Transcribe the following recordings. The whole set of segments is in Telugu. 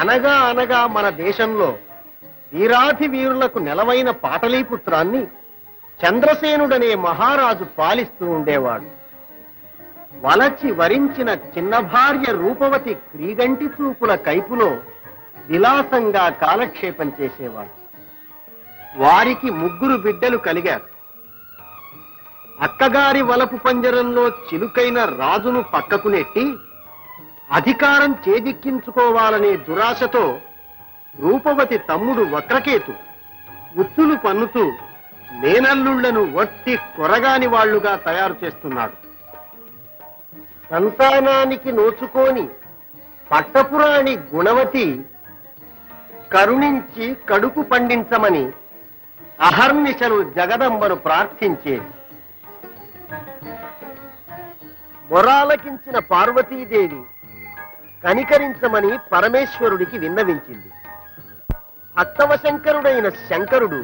అనగా అనగా మన దేశంలో వీరాధి వీరులకు నెలవైన పాటలీపుత్రాన్ని చంద్రసేనుడనే మహారాజు పాలిస్తూ ఉండేవాడు. వలచి వరించిన చిన్న భార్య రూపవతి క్రీగంటి చూపుల కైపులో విలాసంగా కాలక్షేపం చేసేవాడు. వారికి 3 బిడ్డలు కలిగారు. అక్కగారి వలపు పంజరంలో చిలుకైన రాజును పక్కకు నెట్టి అధికారం చేజిక్కించుకోవాలనే దురాశతో రూపవతి తమ్ముడు వక్రకేతు ఉచ్చులు పన్నుతూ మేనల్లుళ్లను వట్టి కొరగాని వాళ్లుగా తయారు చేస్తున్నాడు. సంతానానికి నోచుకోని పట్టపురాణి గుణవతి కరుణించి కడుపు పండించమని అహర్నిశలు జగదంబను ప్రార్థించేది. మొరాలకించిన పార్వతీదేవి కనికరించమని పరమేశ్వరుడికి విన్నవించింది. భక్తవశంకరుడైన శంకరుడు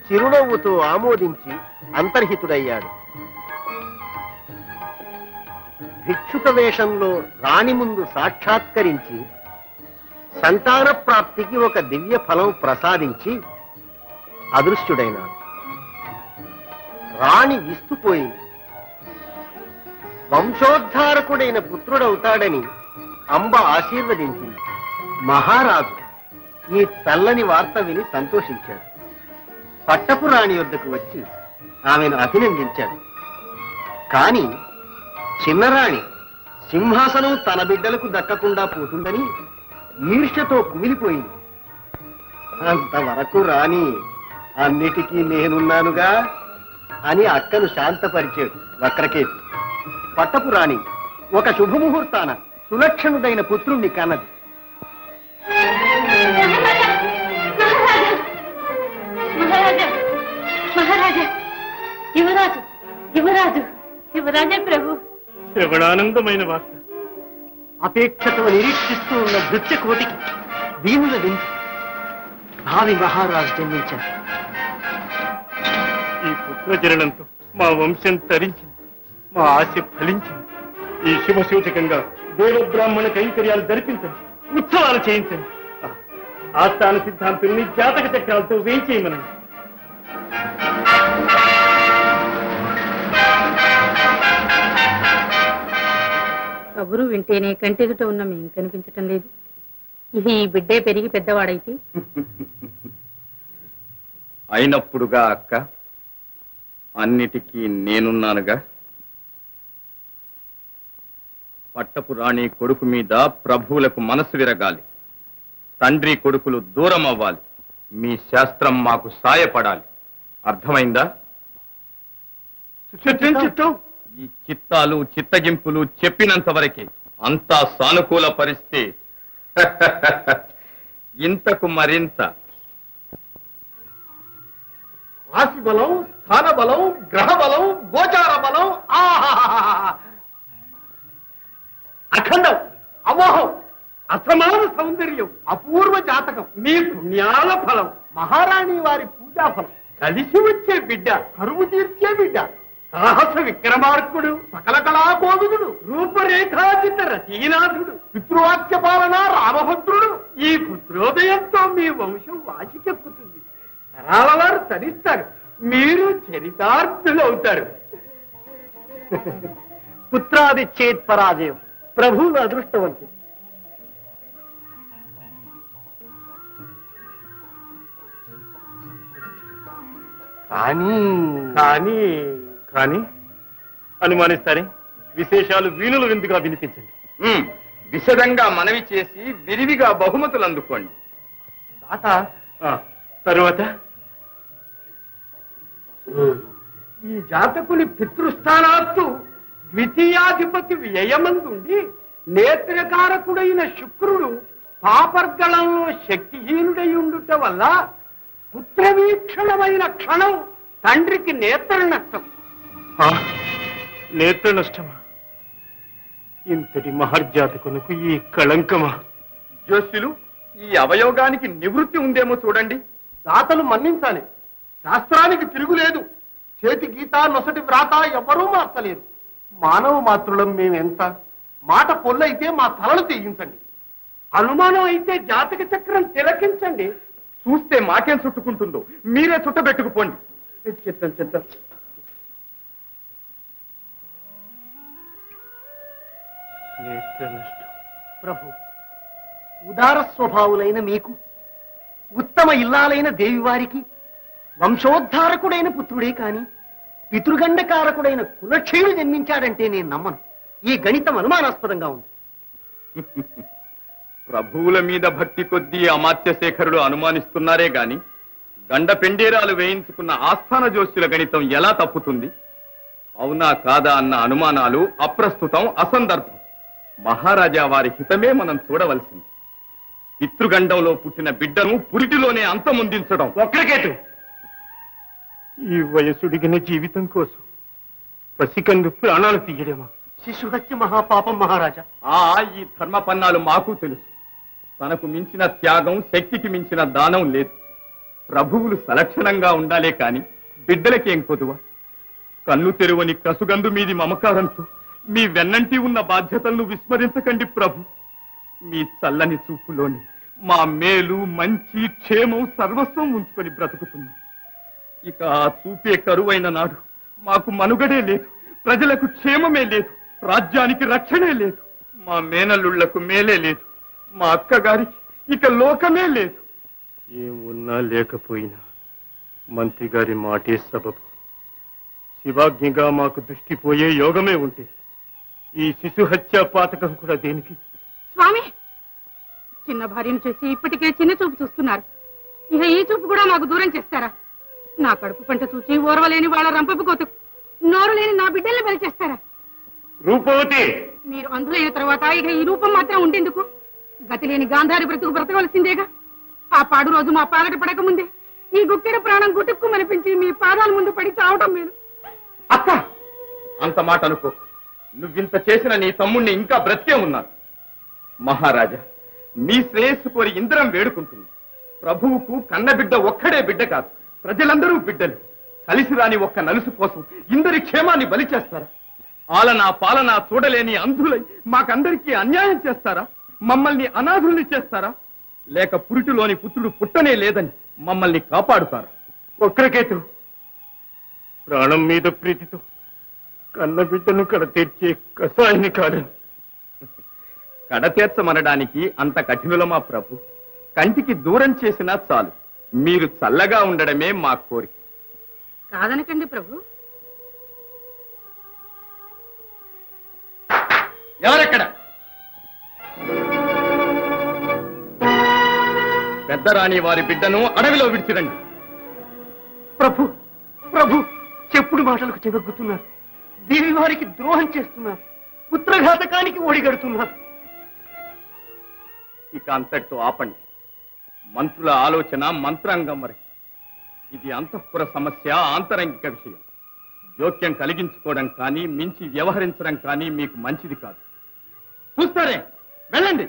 చిరునవ్వుతో ఆమోదించి అంతర్హితుడయ్యాడు. భిక్షుక వేషంలో రాణి ముందు సాక్షాత్కరించి సంతాన ప్రాప్తికి ఒక దివ్య ఫలం ప్రసాదించి అదృశ్యుడైనాడు. రాణి విస్తుపోయింది. వంశోద్ధారకుడైన పుత్రుడవుతాడని అంబ ఆశీర్వదించింది. మహారాజు ఈ చల్లని వార్త విని సంతోషించాడు. పట్టపు రాణి వద్దకు వచ్చి ఆమెను అభినందించాడు. కాని చిన్నరాణి సింహాసనం తన బిడ్డలకు దక్కకుండా పోతుందని ఈర్ష్యతో కుమిలిపోయింది. అంతవరకు రాణి అన్నిటికీ నేనున్నానుగా అని అక్కను శాంతపరిచాడు వక్రకేతు. పట్టపు రాణి ఒక శుభముహూర్తాన సులక్షణుడైన పుత్రుణ్ణి కన్నది. యువరాజు యువరాజు యువరాజే ప్రభు. శ్రవణానందమైన వార్త. అపేక్షతో నిరీక్షిస్తూ ఉన్న నృత్య కోటికి దీనుల విందు భావి మహారాజు జన్మించారు. ఈ పుత్రజననంతో మా వంశం తరించింది, మా ఆశ ఫలించింది. ఈ శుభ సూచకంగా దేవబ్రాహ్మణ కైంకర్యాలు జరిపించండి, ఉత్సవాలు చేయించండి. ఆస్థాన సిద్ధాంతుల్ని జాతక చక్రాలతో వేయించేయమనండి. కబురు వింటేనే కంటెదుట ఉన్న మేం కనిపించటం లేదు. ఇది ఈ బిడ్డే పెరిగి పెద్దవాడైతే అయినప్పుడుగా అక్క, అన్నిటికీ నేనున్నానుగా. పట్టపు రాణి కొడుకు మీద ప్రభువులకు మనసు విరగాలి. తండ్రి కొడుకులు దూరం అవ్వాలి. మీ శాస్త్రం మాకు సాయపడాలి. అర్థమైందా? ఈ చిత్తాలు చిత్తగింపులు చెప్పినంత వరకే. అంతా సానుకూల పరిస్థితి. ఇంతకు మరింత రాశి బలం, స్థాన బలం, గ్రహ బలం, గోచార బలం, అఖండం, అమోహం, అసమాన సౌందర్యం, అపూర్వ జాతకం, మీ పుణ్యాల ఫలం, మహారాణి వారి పూజా ఫలం, కలిసి వచ్చే బిడ్డ, కరువు తీర్చే బిడ్డ, సాహస విక్రమార్కుడు, సకల కళాకోవిదుడు, రూపరేఖాచిత రచీనాథుడు, పితృవాక్య పాలన రామభద్రుడు. ఈ పుత్రోదయంతో మీ వంశం వాసికెక్కుతుంది. తరాల వారు తరిస్తారు, మీరు చరితార్థులవుతారు. పుత్రాది చేత్ పరాజయం, ప్రభువుల అదృష్టవంతుడు. కానీ కానీ కానీ అనుమానిస్తారే? విశేషాలు వీణుల విందుగా వినిపించండి. విశదంగా మనవి చేసి విరివిగా బహుమతులు అందుకోండి. తాత, తరువాత ఈ జాతకుని పితృస్థానాత్తు ద్వితీయాధిపతి వ్యయమందుండి నేత్రకారకుడైన శుక్రుడు పాపర్గళంలో శక్తిహీనుడై ఉండుట వల్ల పుత్రవీక్షణమైన క్షణం తండ్రికి నేత్ర నష్టం. నేత్ర నష్టమా? ఇంతటి మహర్జాతకునకు ఈ కళంకమా? జోస్యులు, ఈ అవయోగానికి నివృత్తి ఉందేమో చూడండి. దాతలు మన్నించాలి. శాస్త్రానికి తిరుగులేదు. చేతి గీత, నొసటి వ్రాత ఎవరూ మార్చలేరు. మానవ మాతృలం మేమెంత. మాట పొల్లైతే మా తలలు తెగించండి. అనుమానం అయితే జాతక చక్రం తిలకించండి. చూస్తే మాకేం చుట్టుకుంటుందో మీరే చుట్టబెట్టుకుపోండి. చిత్తం చిత్తం. ప్రభు, ఉదార స్వభావులైన మీకు, ఉత్తమ ఇల్లాలైన దేవివారికి వంశోద్ధారకుడైన పుత్రుడే కాని పితృగండకారకుడైన కులక్షయుడు జన్మించాడంటే నేను నమ్మను. ఈ గణితం అనుమానాస్పదంగా ఉంది. ప్రభువుల మీద భక్తి కొద్దీ అమాత్యశేఖరులు అనుమానిస్తున్నారే గాని గండ పెండేరాలు వేయించుకున్న ఆస్థాన జోస్యుల గణితం ఎలా తప్పుతుంది? అవునా కాదా అన్న అనుమానాలు అప్రస్తుతం, అసందర్భం. మహారాజా వారి హితమే మనం చూడవలసింది. పితృగండంలో పుట్టిన బిడ్డను పురిటిలోనే అంతమొందించడం. ఒక్కరికేతు ఈ వయసుడిగిన జీవితం కోసం పసికందు ప్రాణాలు తీయడమా? శిశుహత్య మహాపాపం మహారాజా. ఈ ధర్మపన్నాలు మాకు తెలుసు. తనకు మించిన త్యాగం, శక్తికి మించిన దానం లేదు. ప్రభువులు సలక్షణంగా ఉండాలే కాని బిడ్డలకేం కొదువ? కన్ను తెరువని కసుగందు మీది మమకారంతో మీ వెన్నంటి ఉన్న బాధ్యతలను విస్మరించకండి ప్రభు. మీ చల్లని చూపులోని మా మేలు, మంచి, క్షేమం సర్వస్వం ఉంచుకొని బ్రతుకుతున్నాం. ఇక ఆ చూపే కరువైన నాడు మాకు మనుగడే లేదు, ప్రజలకు క్షేమమే లేదు, రాజ్యానికి రక్షణే లేదు, మా మేనల్లుళ్లకు మేలే లేదు, మా అక్కగారికి ఇక లోకమే లేదు. ఏమున్నా లేకపోయినా మంత్రి గారి మాటే సబబు. శివాజ్ఞగా మాకు దృష్టిపోయే యోగమే ఉంటే ఈ శిశు హత్యా పాతకం కూడా దేనికి? స్వామి, చిన్న భార్యను చేసి ఇప్పటికే చిన్న చూపు చూస్తున్నారు. ఇక ఈ చూపు కూడా నాకు దూరం చేస్తారా? నా కడుపు పంట చూచి ఓర్వలేని వాళ్ళ రంపపు కోతకు నోరు లేని నా బిడ్డల్ని బలి చేస్తారా? రూపవతి, మీరు అందులైన తర్వాత ఇక ఈ రూపం మాత్రం ఉండేందుకు? గతి లేని గాంధారి బ్రతుకు బ్రతకవలసిందేగా. ఆ పాడు రోజు మా పాలట పడకముందే ఈ గుక్కెడ ప్రాణం గుటుక్కుమనిపించి మీ పాదాల ముందు పడి చావటం మీరు. అక్క, అంత మాట అనుకో. నువ్వింత చేసిన నీ తమ్ముణ్ణి ఇంకా బ్రతికే ఉన్నారు. మహారాజా, మీ శ్రేయస్సు కోరి ఇంద్రం వేడుకుంటుంది. ప్రభువుకు కన్నబిడ్డ ఒక్కడే బిడ్డ కాదు, ప్రజలందరూ బిడ్డలు. కలిసి రాని ఒక్క నలుసు కోసం ఇందరి క్షేమాన్ని బలి చేస్తారా? ఆలనా పాలనా చూడలేని అంధులై మాకందరికీ అన్యాయం చేస్తారా? మమ్మల్ని అనాథుల్ని చేస్తారా? లేక పురిటిలోని పుత్రుడు పుట్టనే లేదని మమ్మల్ని కాపాడుతారా? ఒక్కరికేతు, ప్రాణం మీద ప్రీతితో కన్న బిడ్డను కడతీర్చే కసాయిని కాదని. కడతీర్చమనడానికి అంత కఠినులమా ప్రభు? కంటికి దూరం చేసినా చాలు. మీరు చల్లగా ఉండడమే మా కోరిక. కాదనకండి ప్రభు. ఎవరెక్కడ? పెద్దరాణి వారి బిడ్డను అడవిలో విడిచిరండి. ప్రభు, ప్రభు, చెప్పుడు మాటలకు చెదగ్గుతున్నారు. దేవి వారికి ద్రోహం చేస్తున్నారు. పుత్రఘాతకానికి ఒడిగడుతున్నారు. ఇక అంతటితో ఆపండి. మంత్రుల ఆలోచన మంత్రాంగం వరకు. ఇది అంతఃపుర సమస్య, ఆంతరంగిక విషయం. జోక్యం కలిగించుకోవడం కానీ, మించి వ్యవహరించడం కానీ మీకు మంచిది కాదు. చూస్తారే, వెళ్ళండి.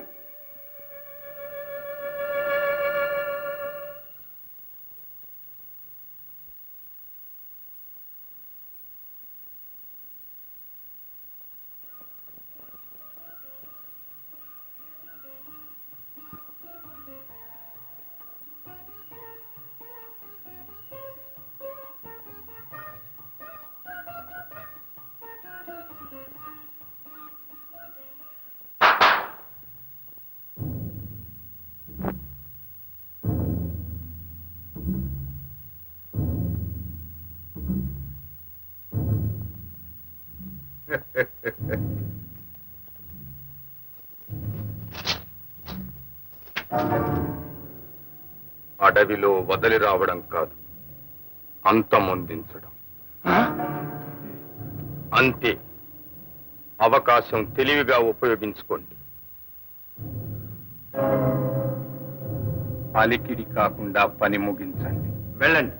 అడవిలో వదిలి రావడం కాదు, అంతమొందించడం. అంతే. అవకాశం తెలివిగా ఉపయోగించుకోండి. అలికిడి కాకుండా పని ముగించండి. వెళ్ళండి.